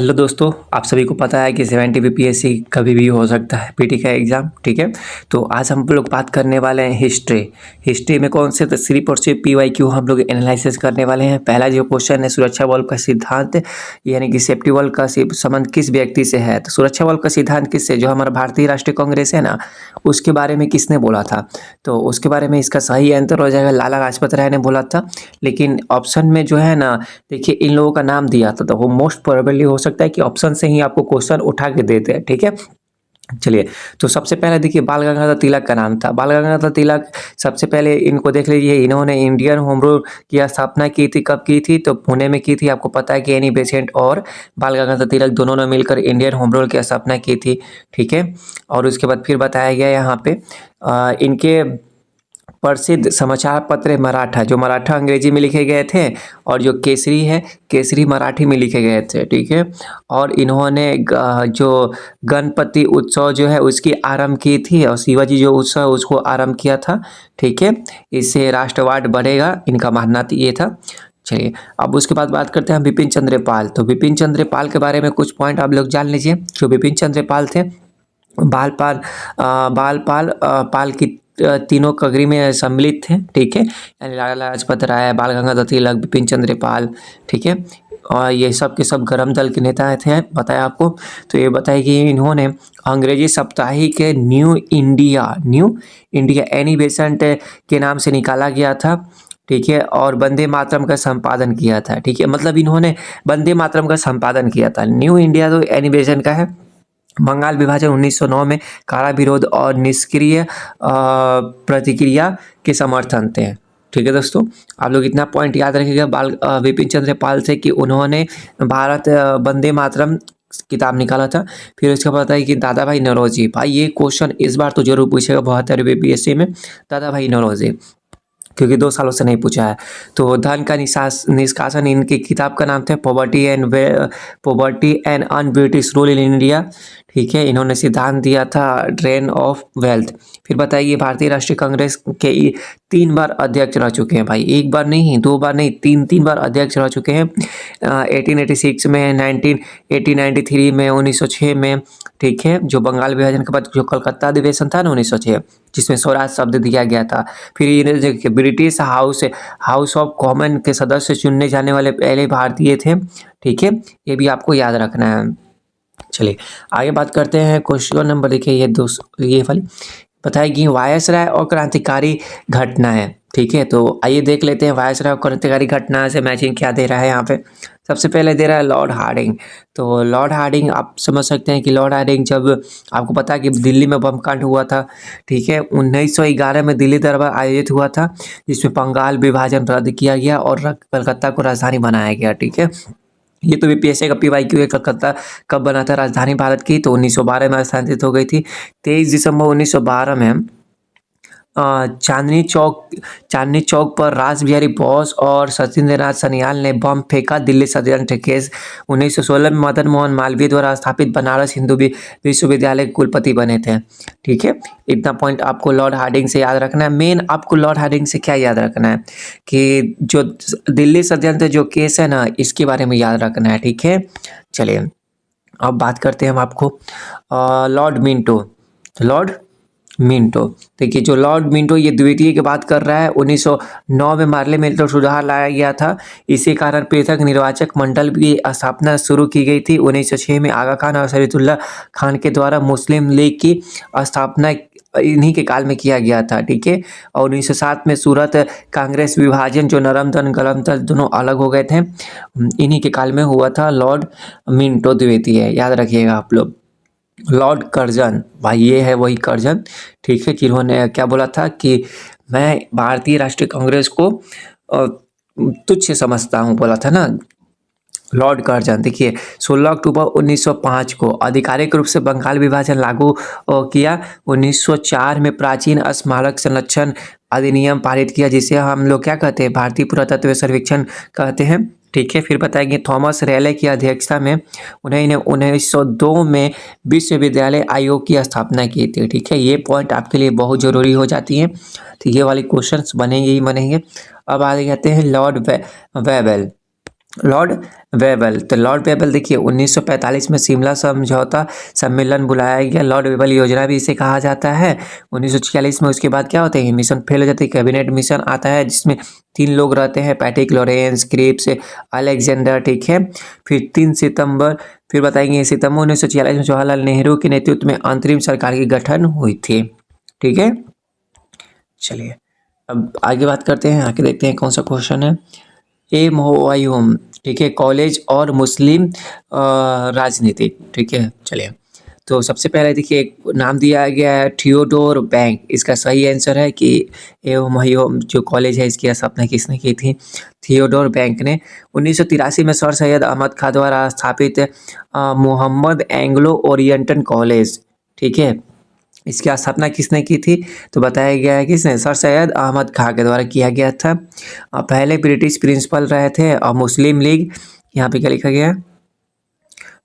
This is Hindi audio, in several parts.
हेलो दोस्तों, आप सभी को पता है कि 70 बीपीएससी कभी भी हो सकता है पीटी का एग्ज़ाम। ठीक है, तो आज हम लोग बात करने वाले हैं हिस्ट्री में कौन से 3 से पीवाईक्यू हम लोग एनालिसिस करने वाले हैं। पहला जो क्वेश्चन है, सुरक्षा बल का सिद्धांत यानी कि सेफ्टी बल का संबंध किस व्यक्ति से है। तो सुरक्षा बल का सिद्धांत किससे, जो हमारा भारतीय राष्ट्रीय कांग्रेस है ना, उसके बारे में किसने बोला था। तो उसके बारे में इसका सही आंसर हो जाएगा लाला लाजपत राय ने बोला था। लेकिन ऑप्शन में जो है ना, देखिए इन लोगों का नाम दिया था, तो वो मोस्ट प्रोबेबली हो सकता है कि ऑप्शन से ही आपको क्वेश्चन उठा के देते हैं। ठीक है, चलिए। तो सबसे पहले देखिए बाल गंगाधर तिलक का नाम था। बाल गंगाधर तिलक सबसे पहले इनको देख लीजिए, इन्होंने इंडियन होम रूल की स्थापना की थी। कब की थी, तो पुणे में की थी। आपको पता है कि एनी बेसेंट और बाल गंगाधर तिलक दोनों ने मिलकर इंडियन होम रूल की स्थापना की थी। ठीक है, और उसके बाद फिर बताया गया यहाँ पे इनके प्रसिद्ध समाचार पत्र मराठा, जो मराठा अंग्रेजी में लिखे गए थे, और जो केसरी है, केसरी मराठी में लिखे गए थे। ठीक है, और इन्होंने जो गणपति उत्सव जो है उसकी आरंभ की थी, और शिवाजी जो उत्सव उसको आरंभ किया था। ठीक है, इससे राष्ट्रवाद बढ़ेगा, इनका मानना ये था। चलिए, अब उसके बाद बात करते हैं बिपिन चंद्र पाल। तो बिपिन चंद्र पाल के बारे में कुछ पॉइंट आप लोग जान लीजिए। जो बिपिन चंद्र पाल थे, पाल की तीनों कगरी में सम्मिलित थे। ठीक है, यानी लाला लाजपत राय, बाल गंगाधर तिलक, बिपिन चंद्र पाल। ठीक है, और ये सब के सब गरम दल के नेता थे, बताया आपको। तो ये बताया कि इन्होंने अंग्रेजी साप्ताहिक न्यू इंडिया एनी बेसेंट के नाम से निकाला गया था। ठीक है, और वंदे मातरम का संपादन किया था। ठीक है, मतलब इन्होंने वंदे मातरम का संपादन किया था। न्यू इंडिया तो एनी बेसेंट का है। बंगाल विभाजन 1909 में कारा विरोध और निष्क्रिय प्रतिक्रिया के समर्थन थे। ठीक है दोस्तों, आप लोग इतना पॉइंट याद रखिएगा बिपिन चंद्र पाल से, कि उन्होंने भारत वंदे मातरम किताब निकाला था। फिर उसके बाद है कि दादा भाई नौरोजी। भाई ये क्वेश्चन इस बार तो जरूर पूछेगा 72 बीपीएससी में, दादा भाई नौरोजी, क्योंकि 2 सालों से नहीं पूछा है। तो धन का निष्कासन, इनकी किताब का नाम था poverty and un British rule in India. ठीक है, इन्होंने सिद्धांत दिया था ड्रेन ऑफ वेल्थ। फिर बताइए, भारतीय राष्ट्रीय कांग्रेस के 3 बार अध्यक्ष रह चुके हैं। भाई 1 बार नहीं, 2 बार नहीं, 3 बार अध्यक्ष रह चुके हैं। 1886 में, 1893 में, 1906 में। ठीक है, जो बंगाल विभाजन के बाद जो कलकत्ता अधिवेशन था ना 1906, जिसमें स्वराज शब्द दिया गया था। फिर ये ब्रिटिश हाउस ऑफ कॉमन के सदस्य चुनने जाने वाले पहले भारतीय थे। ठीक है, ये भी आपको याद रखना है। चलिए आगे बात करते हैं। क्वेश्चन नंबर देखिए, ये वाली बताइए कि वायसराय और क्रांतिकारी घटना है। ठीक है, तो आइए देख लेते हैं वायसराय और क्रांतिकारी घटना से मैचिंग क्या दे रहा है यहाँ पे। सबसे पहले दे रहा है लॉर्ड हार्डिंग। तो लॉर्ड हार्डिंग आप समझ सकते हैं कि लॉर्ड हार्डिंग, जब आपको पता है कि दिल्ली में बम कांड हुआ था। ठीक है, 1911 में दिल्ली दरबार आयोजित हुआ था, जिसमें बंगाल विभाजन रद्द किया गया और कलकत्ता को राजधानी बनाया गया। ठीक है, ये तो बीपीएससी का पीवाईक्यू है। कलकत्ता कब बना था राजधानी भारत की, तो 1912 में स्थानांतरित हो गई थी। 23 दिसंबर 1912 में चांदनी चौक पर रास बिहारी बोस और सत्येंद्रनाथ सन्याल ने बम फेंका। दिल्ली षड्यंत्र केस। 1916 में मदन मोहन मालवीय द्वारा स्थापित बनारस हिंदू विश्वविद्यालय के कुलपति बने थे। ठीक है, इतना पॉइंट आपको लॉर्ड हार्डिंग से याद रखना है। मेन आपको लॉर्ड हार्डिंग से क्या याद रखना है, कि जो दिल्ली षड्यंत्र जो केस है ना, इसके बारे में याद रखना है। ठीक है, चलिए अब बात करते हैं हम आपको लॉर्ड मिंटो। देखिए, जो लॉर्ड मिंटो ये द्वितीय की बात कर रहा है। 1909 में मार्ले में तो सुधार लाया गया था। इसी कारण पृथक निर्वाचक मंडल की स्थापना शुरू की गई थी। 1906 में आगा खान और शरीफुल्लाह खान के द्वारा मुस्लिम लीग की स्थापना इन्हीं के काल में किया गया था। ठीक है, और 1907 में सूरत कांग्रेस विभाजन, जो नरम दल गरम दल दोनों अलग हो गए थे, इन्हीं के काल में हुआ था। लॉर्ड मिंटो द्वितीय, याद रखिएगा आप लोग। लॉर्ड कर्जन, भाई ये है वही कर्जन। ठीक है, जिन्होंने क्या बोला था कि मैं भारतीय राष्ट्रीय कांग्रेस को तुच्छ समझता हूँ, बोला था ना लॉर्ड कर्जन। देखिए 16 अक्टूबर 1905 को आधिकारिक रूप से बंगाल विभाजन लागू किया। 1904 में प्राचीन स्मारक संरक्षण अधिनियम पारित किया, जिसे हम लोग क्या कहते हैं, भारतीय पुरातत्व सर्वेक्षण कहते हैं। ठीक है, फिर बताएंगे थॉमस रेले की अध्यक्षता में उन्होंने 1902 में विश्वविद्यालय आयोग की स्थापना की थी। ठीक है, ये पॉइंट आपके लिए बहुत ज़रूरी हो जाती है। तो ये वाले क्वेश्चंस बनेंगे ही बनेंगे। अब आगे कहते हैं लॉर्ड वेबल। लॉर्ड वेबल। तो लॉर्ड वेबल देखिए 1945 में शिमला समझौता सम्मेलन बुलाया गया। लॉर्ड वेबल योजना भी इसे कहा जाता है। 1946 में उसके बाद क्या होता है, मिशन फेल हो जाती है, कैबिनेट मिशन आता है जिसमें 3 लोग रहते हैं, पैट्रिक लॉरेंस, क्रिप्स, अलेक्जेंडर, ठीक है। फिर 3 सितंबर, फिर बताएंगे सितंबर 1946 में जवाहरलाल नेहरू के नेतृत्व में अंतरिम सरकार की गठन हुई थी, ठीक है। चलिए अब आगे बात करते हैं, आगे देखते हैं कौन सा क्वेश्चन है। एमओआईओम, ठीक है, कॉलेज और मुस्लिम राजनीति, ठीक है। चलिए तो सबसे पहले देखिए एक नाम दिया गया है थियोडोर बैंक। इसका सही आंसर है कि एमओआईओम जो कॉलेज है इसकी स्थापना किसने की थी, थियोडोर बैंक ने। 1983 में सर सैयद अहमद खान द्वारा स्थापित मोहम्मद एंग्लो ओरिएंटल कॉलेज, ठीक है, इसकी स्थापना किसने की थी, तो बताया गया है किसने, सर सैयद अहमद खान के द्वारा किया गया था। पहले ब्रिटिश प्रिंसिपल रहे थे। और मुस्लिम लीग, यहाँ पे क्या लिखा गया है,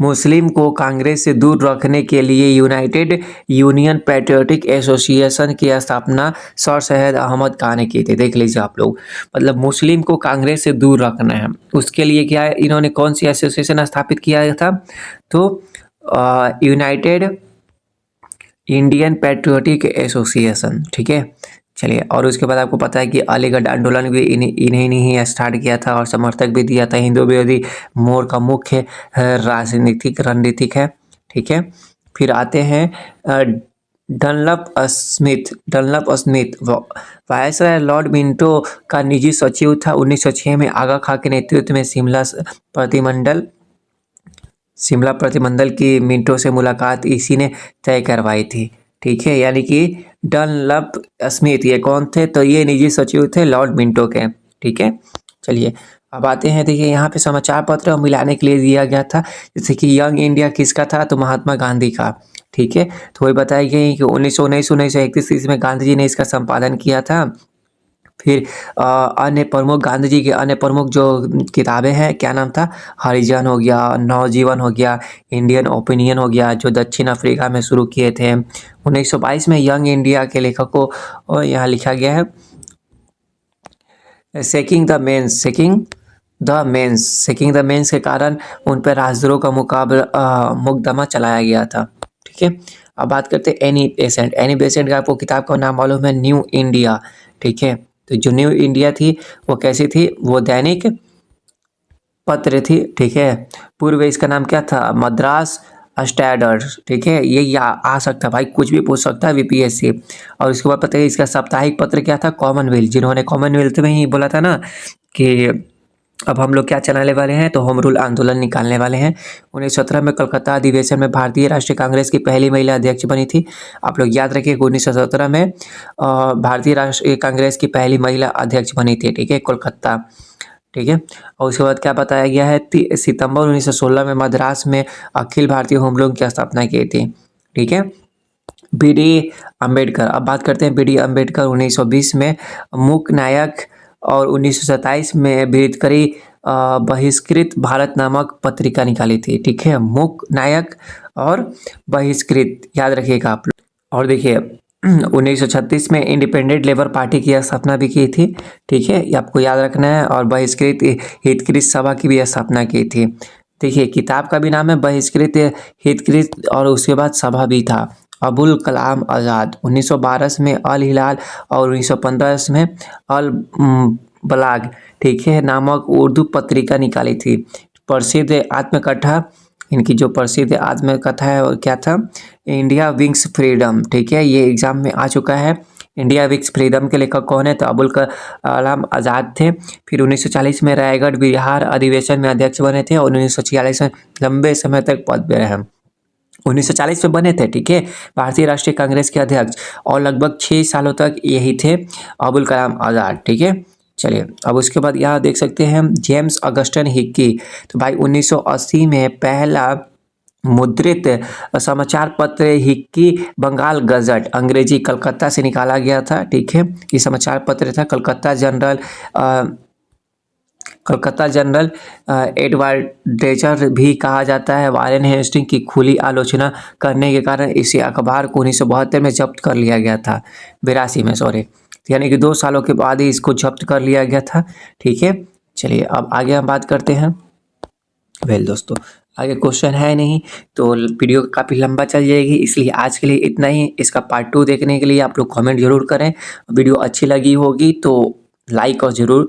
मुस्लिम को कांग्रेस से दूर रखने के लिए यूनाइटेड यूनियन पैट्रियोटिक एसोसिएशन की स्थापना सर सैयद अहमद खान ने की थी। देख लीजिए आप लोग, मतलब मुस्लिम को कांग्रेस से दूर रखना है, उसके लिए क्या है, इन्होंने कौन सी एसोसिएशन स्थापित किया था, तो यूनाइटेड इंडियन पैट्रियोटिक एसोसिएशन, ठीक है। चलिए और उसके बाद आपको पता है कि अलीगढ़ आंदोलन भी इन्हीं ने ही स्टार्ट किया था और समर्थक भी दिया था। हिंदू विरोधी मोर्चा का मुख्य राजनीतिक रणनीतिक है, ठीक है। फिर आते हैं Dunlop Smith viceroy Lord Minto का निजी सचिव था। 1906 में आगा खां के नेतृत्व में शिमला प्रतिमंडल की मिंटो से मुलाकात इसी ने तय करवाई थी, ठीक है। यानी कि डनलप स्मिथ ये कौन थे, तो ये निजी सचिव थे लॉर्ड मिंटो के, ठीक है। चलिए अब आते हैं, देखिए यहाँ पे समाचार पत्र मिलाने के लिए दिया गया था, जैसे कि यंग इंडिया किसका था, तो महात्मा गांधी का, ठीक है। तो वही बताई गई कि 1931 में गांधी जी ने इसका संपादन किया था। फिर अन्य प्रमुख गांधी जी के अन्य प्रमुख जो किताबें हैं, क्या नाम था, हरिजन हो गया, नवजीवन हो गया, इंडियन ओपिनियन हो गया, जो दक्षिण अफ्रीका में शुरू किए थे। 1922 में यंग इंडिया के लेखक को यहाँ लिखा गया है सेकिंग द मेंस के कारण उन पर राजद्रोह का मुकदमा चलाया गया था, ठीक है। अब बात करते हैं एनी बेसेंट का, आपको किताब का नाम मालूम है, न्यू इंडिया, ठीक है। तो जो न्यू इंडिया थी वो कैसी थी, वो दैनिक पत्र थी, ठीक है। पूर्व इसका नाम क्या था, मद्रास स्टैंडर्ड, ठीक है। ये आ सकता है भाई, कुछ भी पूछ सकता है वीपीएससी। और उसके बाद पता है इसका साप्ताहिक पत्र क्या था, कॉमनवेल्थ, जिन्होंने कॉमनवेल्थ में ही बोला था ना कि अब हम लोग क्या चलाने वाले हैं, तो होम रूल आंदोलन निकालने वाले हैं। 1917 में कलकत्ता अधिवेशन में भारतीय राष्ट्रीय कांग्रेस की पहली महिला अध्यक्ष बनी थी। आप लोग याद रखिए 1917 में भारतीय राष्ट्रीय कांग्रेस की पहली महिला अध्यक्ष बनी थी, ठीक है, कोलकाता, ठीक है। और उसके बाद क्या बताया गया है, सितंबर 1916 में मद्रास में अखिल भारतीय होम रूल की स्थापना की थी, ठीक है। बी.डी. अम्बेडकर, अब बात करते हैं बी.डी. अम्बेडकर 1920 में मूक नायक और 1927 में बेहतरी बहिष्कृत भारत नामक पत्रिका निकाली थी, ठीक है। मूक नायक और बहिष्कृत याद रखिएगा आप लोग। और देखिए 1936 में इंडिपेंडेंट लेबर पार्टी की स्थापना भी की थी, ठीक है, ये आपको याद रखना है। और बहिष्कृत हितकृत सभा की भी स्थापना की थी। देखिए किताब का भी नाम है बहिष्कृत हितकृत और उसके बाद सभा भी था। अबुल कलाम आज़ाद 1912 में अल हिलाल और 1915 में अल बलाग, ठीक है, नामक उर्दू पत्रिका निकाली थी। प्रसिद्ध आत्मकथा, इनकी जो प्रसिद्ध आत्मकथा है वो क्या था, इंडिया विंग्स फ्रीडम, ठीक है, ये एग्जाम में आ चुका है। इंडिया विंग्स फ्रीडम के लेखक कौन है, तो अबुल कलाम आज़ाद थे। फिर 1940 में रायगढ़ बिहार अधिवेशन में अध्यक्ष बने थे और 1946 में लंबे समय तक पद पे रहे। 1940 में बने थे, ठीक है, भारतीय राष्ट्रीय कांग्रेस के अध्यक्ष, और लगभग 6 सालों तक यही थे अबुल कलाम आज़ाद, ठीक है। चलिए अब उसके बाद यहाँ देख सकते हैं जेम्स अगस्टन हिक्की, तो भाई 1980 में पहला मुद्रित समाचार पत्र हिक्की बंगाल गजट अंग्रेजी कलकत्ता से निकाला गया था, ठीक है। ये समाचार पत्र था कलकत्ता जनरल एडवर्टाइजर भी कहा जाता है। वारेन हेस्टिंग की खुली आलोचना करने के कारण इसे अखबार को 1972 में जब्त कर लिया गया था, 82 में सॉरी, यानी कि 2 सालों के बाद ही इसको जब्त कर लिया गया था, ठीक है। चलिए अब आगे हम बात करते हैं। वेल दोस्तों, आगे क्वेश्चन है नहीं तो वीडियो काफ़ी लंबा चल जाएगी, इसलिए आज के लिए इतना ही। इसका पार्ट 2 देखने के लिए आप लोग कमेंट ज़रूर करें। वीडियो अच्छी लगी होगी तो लाइक और ज़रूर